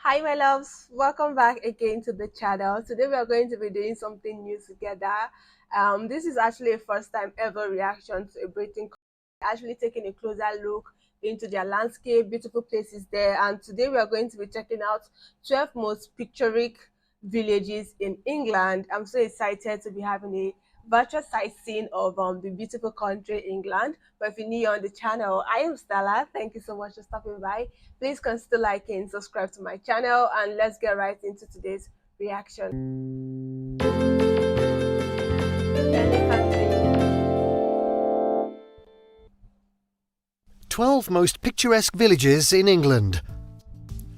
Hi my loves, welcome back again to the channel. Today we are going to be doing something new together. This is actually a first time ever reaction to a Britain, actually taking a closer look into their landscape, beautiful places there. And today we are going to be checking out 12 most picturesque villages in England. I'm so excited to be having a virtual sightseeing of the beautiful country England. But if you're new on the channel, I am Stella. Thank you so much for stopping by. Please consider liking, subscribe to my channel, and let's get right into today's reaction. 12 most picturesque villages in England.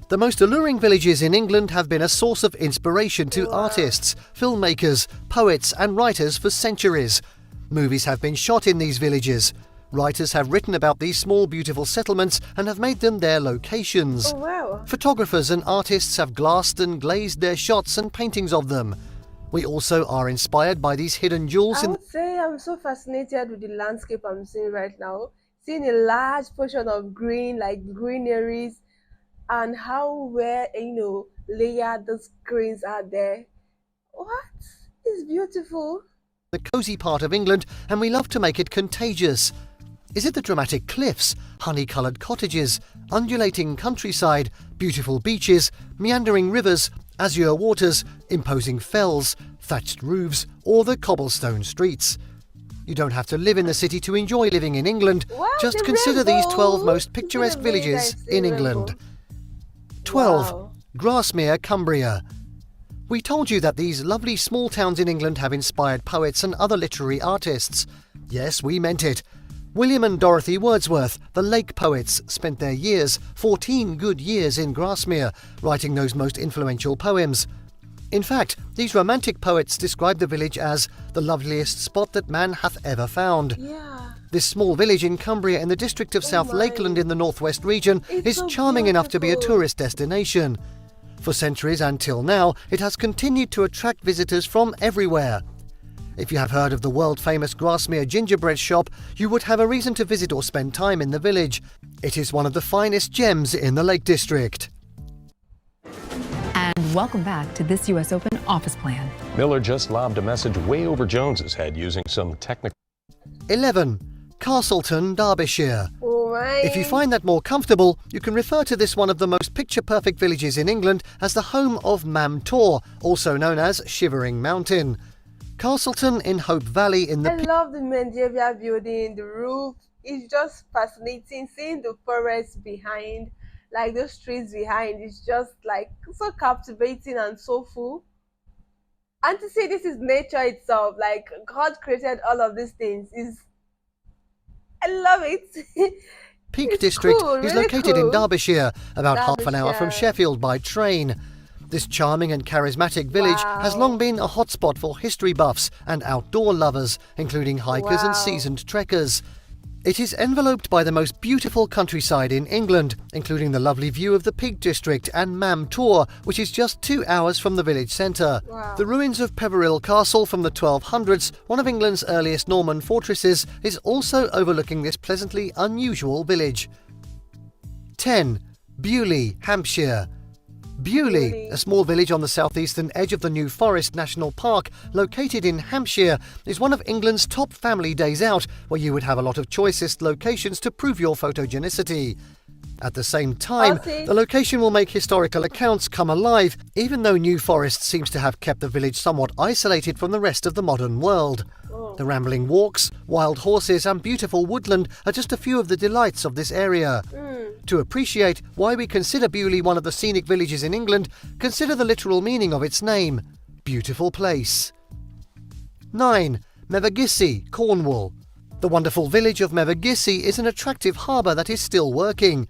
The most alluring villages in England have been a source of inspiration to artists, filmmakers, poets and writers for centuries. Movies have been shot in these villages. Writers have written about these small beautiful settlements and have made them their locations. Oh, wow. Photographers and artists have glassed and glazed their shots and paintings of them. We also are inspired by these hidden jewels I would say I'm so fascinated with the landscape I'm seeing right now. Seeing a large portion of green, like greeneries, and how layered those greens are there. What? It's beautiful. the cosy part of England, and we love to make it contagious. Is it the dramatic cliffs, honey-coloured cottages, undulating countryside, beautiful beaches, meandering rivers, azure waters, imposing fells, thatched roofs, or the cobblestone streets? You don't have to live in the city to enjoy living in England. Wow, Just the consider these 12 rainbow. most picturesque Isn't it amazing? villages I've seen in rainbow. England. 12. Wow. Grasmere, Cumbria. We told you that these lovely small towns in England have inspired poets and other literary artists. Yes, we meant it. William and Dorothy Wordsworth, the Lake poets, spent their years, 14 good years in Grasmere, writing those most influential poems. In fact, these romantic poets describe the village as the loveliest spot that man hath ever found. Yeah. This small village in Cumbria in the district of South my. Lakeland in the northwest region It's is so charming enough to be a beautiful. tourist destination. For centuries until now, it has continued to attract visitors from everywhere. If you have heard of the world-famous Grasmere gingerbread shop, you would have a reason to visit or spend time in the village. It is one of the finest gems in the Lake District. And welcome back to this US Open office plan. Miller just lobbed a message way over Jones's head using some technical... 11. Castleton, Derbyshire. Oh my. If you find that more comfortable, you can refer to this one of the most picture-perfect villages in England as the home of Mam Tor, also known as Shivering Mountain. Castleton in Hope Valley in the... I love the Magnolia building, the roof. It's just fascinating seeing the forest behind, like those trees behind. It's just like so captivating and so full. And to see this is nature itself, like God created all of these things. I love it. Peak It's District cool, is really located in cool. Derbyshire, about half an hour from Derbyshire. Sheffield by train. This charming and charismatic village has Wow. long been a hotspot for history buffs and outdoor lovers, including hikers Wow. and seasoned trekkers. It is enveloped by the most beautiful countryside in England, including the lovely view of the Peak District and Mam Tor, which is just 2 hours from the village centre. Wow. The ruins of Peveril Castle from the 1200s, one of England's earliest Norman fortresses, is also overlooking this pleasantly unusual village. 10. Beaulieu, Hampshire. Beaulieu, a small village on the southeastern edge of the New Forest National Park, located in Hampshire, is one of England's top family days out, where you would have a lot of choicest locations to prove your photogenicity. At the same time, Okay. the location will make historical accounts come alive, even though New Forest seems to have kept the village somewhat isolated from the rest of the modern world. The rambling walks, wild horses and beautiful woodland are just a few of the delights of this area. To appreciate why we consider Beaulieu one of the scenic villages in England, consider the literal meaning of its name: beautiful place. 9. Mevagissey, Cornwall. The wonderful village of Mevagissey is an attractive harbour that is still working.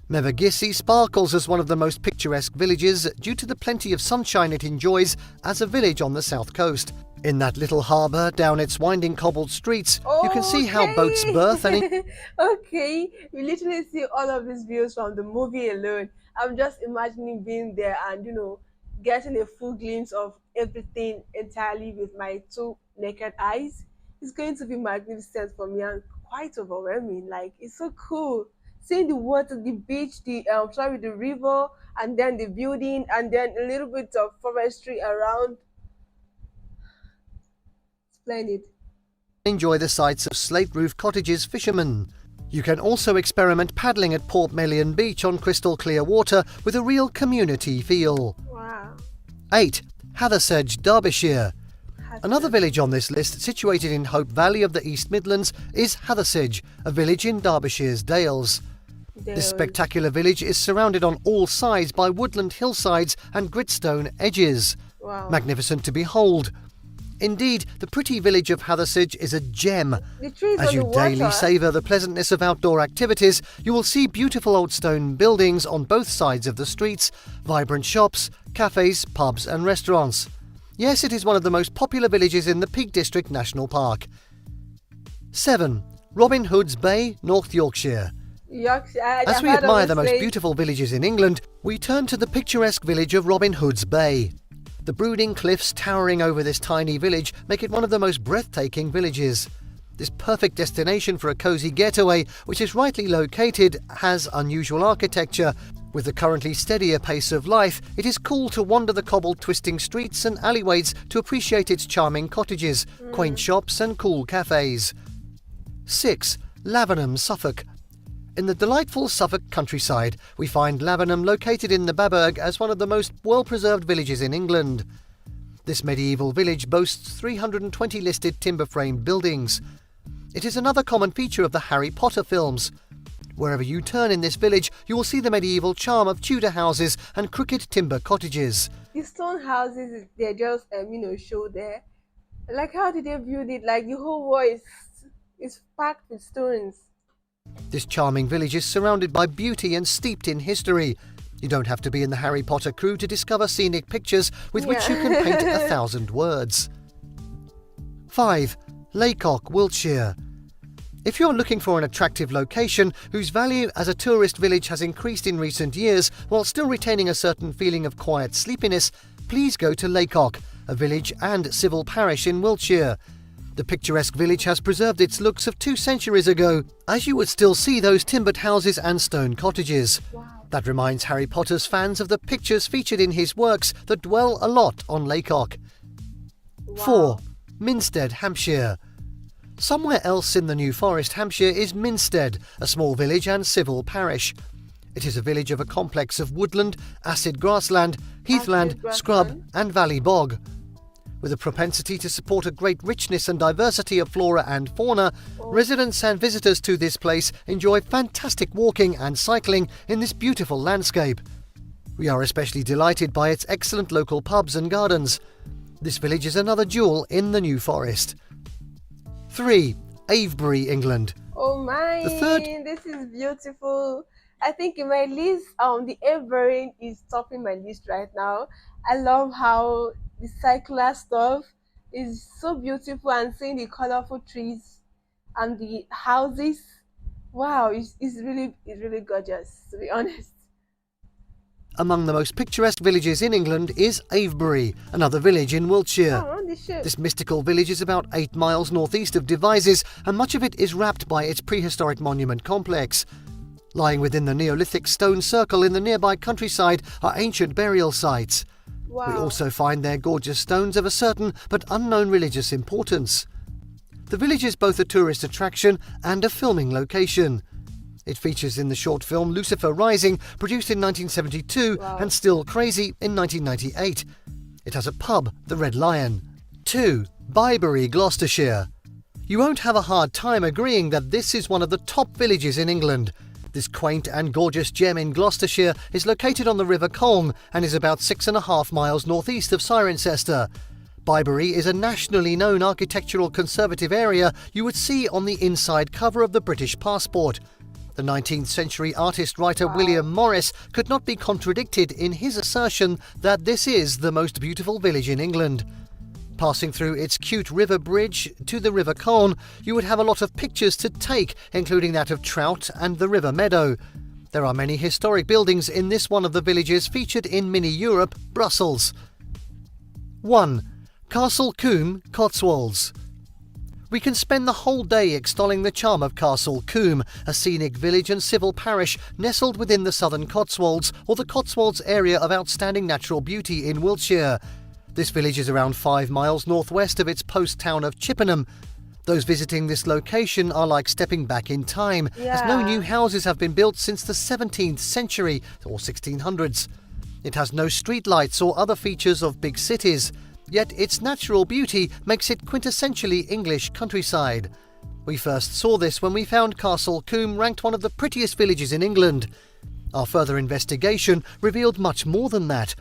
Mevagissey sparkles as one of the most picturesque villages due to the plenty of sunshine it enjoys as a village on the south coast. In that little harbour, down its winding cobbled streets, you can see how boats berth and... Okay, we literally see all of these views from the movie alone. I'm just imagining being there and getting a full glimpse of everything entirely with my two naked eyes. It's going to be magnificent for me and quite overwhelming. Like, it's so cool seeing the water, the beach, the river, and then the building, and then a little bit of forestry around. Splendid. Enjoy the sights of slate-roof cottages fishermen. You can also experiment paddling at Portmeilion Beach on crystal clear water with a real community feel. Wow. 8. Hathersage, Derbyshire. Another Hathersage. village on this list, situated in Hope Valley of the East Midlands, is Hathersage, a village in Derbyshire's Dales. This spectacular village is surrounded on all sides by woodland hillsides and gritstone edges. Wow. Magnificent to behold. Indeed, the pretty village of Hathersage is a gem. The trees As on you the water. daily savour the pleasantness of outdoor activities, you will see beautiful old stone buildings on both sides of the streets, vibrant shops, cafes, pubs and restaurants. Yes, it is one of the most popular villages in the Peak District National Park. 7. Robin Hood's Bay, North Yorkshire. Yorkshire. As we admire the most beautiful villages in England, we turn to the picturesque village of Robin Hood's Bay. The brooding cliffs towering over this tiny village make it one of the most breathtaking villages. This perfect destination for a cosy getaway, which is rightly located, has unusual architecture. With the currently steadier pace of life, it is cool to wander the cobbled twisting streets and alleyways to appreciate its charming cottages, quaint shops and cool cafes. 6. Lavenham, Suffolk. In the delightful Suffolk countryside, we find Lavenham located in the Baberg as one of the most well-preserved villages in England. This medieval village boasts 320 listed timber-framed buildings. It is another common feature of the Harry Potter films. Wherever you turn in this village, you will see the medieval charm of Tudor houses and crooked timber cottages. The stone houses, they're just show there. Like, how did they build it? Like, the whole wall is packed with stones. This charming village is surrounded by beauty and steeped in history. You don't have to be in the Harry Potter crew to discover scenic pictures with which you can paint 1,000 words. 5. Lacock, Wiltshire. If you're looking for an attractive location whose value as a tourist village has increased in recent years while still retaining a certain feeling of quiet sleepiness, please go to Lacock, a village and civil parish in Wiltshire. The picturesque village has preserved its looks of 2 centuries ago, as you would still see those timbered houses and stone cottages. Wow. That reminds Harry Potter's fans of the pictures featured in his works that dwell a lot on Lacock. Wow. 4. Minstead, Hampshire. Somewhere else in the New Forest, Hampshire, is Minstead, a small village and civil parish. It is a village of a complex of woodland, acid grassland, heathland, scrub and valley bog. With a propensity to support a great richness and diversity of flora and fauna, residents and visitors to this place enjoy fantastic walking and cycling in this beautiful landscape. We are especially delighted by its excellent local pubs and gardens. This village is another jewel in the New Forest. 3. Avebury, England. Oh my, this is beautiful. I think in my list, the Avebury is topping my list right now. I love how the circular stuff is so beautiful, and seeing the colorful trees and the houses. Wow, it's really gorgeous, to be honest. Among the most picturesque villages in England is Avebury, another village in Wiltshire. Oh, on the ship. This mystical village is about 8 miles northeast of Devizes, and much of it is wrapped by its prehistoric monument complex. Lying within the Neolithic stone circle in the nearby countryside are ancient burial sites. Wow. We also find there gorgeous stones of a certain but unknown religious importance. The village is both a tourist attraction and a filming location. It features in the short film Lucifer Rising, produced in 1972, and Still Crazy in 1998. It has a pub, the Red Lion. 2. Bibury, Gloucestershire. You won't have a hard time agreeing that this is one of the top villages in England. This quaint and gorgeous gem in Gloucestershire is located on the River Combe and is about 6.5 miles northeast of Cirencester. Bibury is a nationally known architectural conservative area you would see on the inside cover of the British passport. The 19th century artist-writer William Morris could not be contradicted in his assertion that this is the most beautiful village in England. Passing through its cute river bridge to the River Colne, you would have a lot of pictures to take, including that of trout and the river meadow. There are many historic buildings in this one of the villages featured in Mini Europe, Brussels. 1. Castle Combe, Cotswolds. We can spend the whole day extolling the charm of Castle Combe, a scenic village and civil parish nestled within the southern Cotswolds, or the Cotswolds area of outstanding natural beauty in Wiltshire. This village is around 5 miles northwest of its post town of Chippenham. Those visiting this location are like stepping back in time, as no new houses have been built since the 17th century or 1600s. It has no streetlights or other features of big cities, yet its natural beauty makes it quintessentially English countryside. We first saw this when we found Castle Combe ranked one of the prettiest villages in England. Our further investigation revealed much more than that.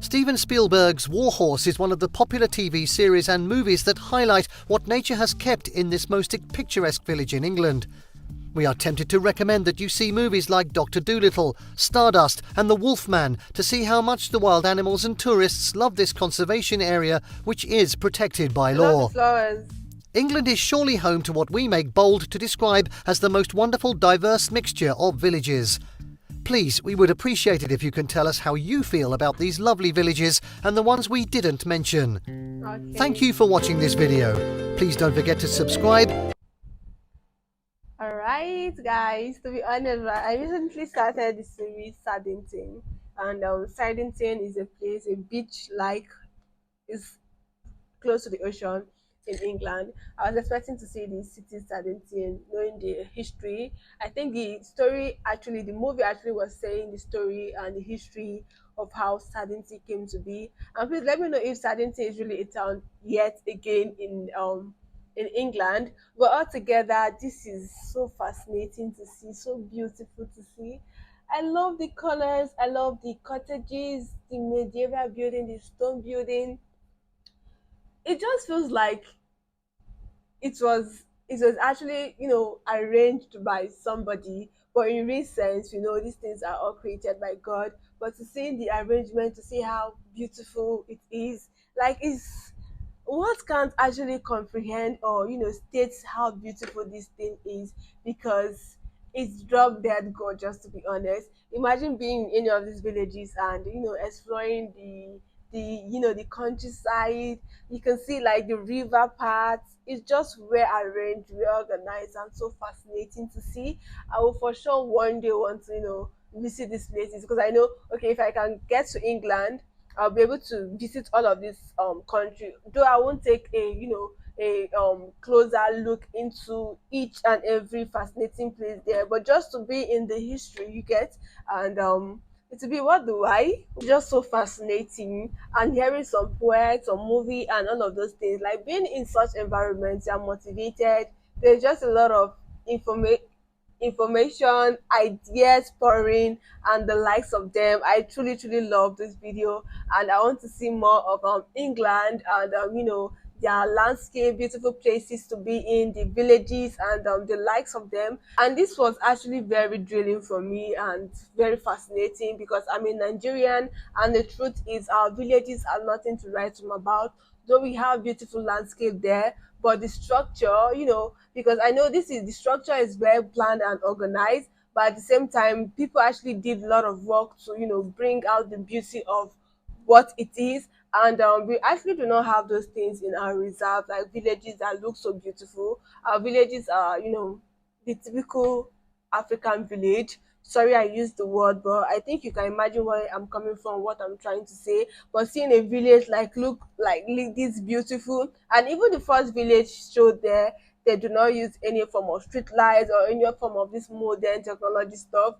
Steven Spielberg's War Horse is one of the popular TV series and movies that highlight what nature has kept in this most picturesque village in England. We are tempted to recommend that you see movies like Dr. Dolittle, Stardust and The Wolfman to see how much the wild animals and tourists love this conservation area, which is protected by law. England is surely home to what we make bold to describe as the most wonderful diverse mixture of villages. Please, we would appreciate it if you can tell us how you feel about these lovely villages and the ones we didn't mention. Okay. Thank you for watching this video. Please don't forget to subscribe. Alright guys, to be honest, I recently started the series Castleton, and Castleton is a place, a beach like, is close to the ocean in England. I was expecting to see the city Castleton, knowing the history. I think the movie actually was saying the story and the history of how Castleton came to be. And please let me know if Castleton is really a town yet again in England. But altogether, this is so fascinating to see, so beautiful to see. I love the colors, I love the cottages, the medieval building, the stone building. It just feels like it was actually, arranged by somebody, but in real sense, these things are all created by God. But to see the arrangement, to see how beautiful it is, like, it's what can't actually comprehend or state how beautiful this thing is, because it's drop dead gorgeous, to be honest. Imagine being in any of these villages and exploring the countryside. You can see like the river parts. It's just well arranged, well organized, and so fascinating to see. I will for sure one day want to visit these places, because I know, okay, if I can get to England, I'll be able to visit all of this country. Though I won't take a closer look into each and every fascinating place there, but just to be in the history you get, and it will be what do I just so fascinating. And hearing some poets, some movie, and all of those things, like being in such environments, you're motivated. There's just a lot of information, ideas pouring, and the likes of them. I truly, truly love this video, and I want to see more of England, and their landscape, beautiful places to be in, the villages, and the likes of them. And this was actually very drilling for me and very fascinating, because I'm a Nigerian, and the truth is our villages are nothing to write home about. Though we have beautiful landscape there, but the structure, because I know the structure is very planned and organized, but at the same time, people actually did a lot of work to bring out the beauty of what it is. And we actually do not have those things in our reserve, like villages that look so beautiful. Our villages are the typical African village. Sorry, I used the word, but I think you can imagine where I'm coming from, what I'm trying to say. But seeing a village look like this beautiful, and even the first village showed there, they do not use any form of street lights or any form of this modern technology stuff.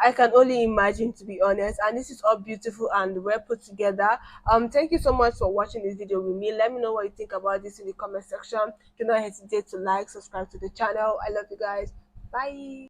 I can only imagine, to be honest. And this is all beautiful and well put together. Thank you so much for watching this video with me. Let me know what you think about this in the comment section. Do not hesitate to like, subscribe to the channel. I love you guys. Bye.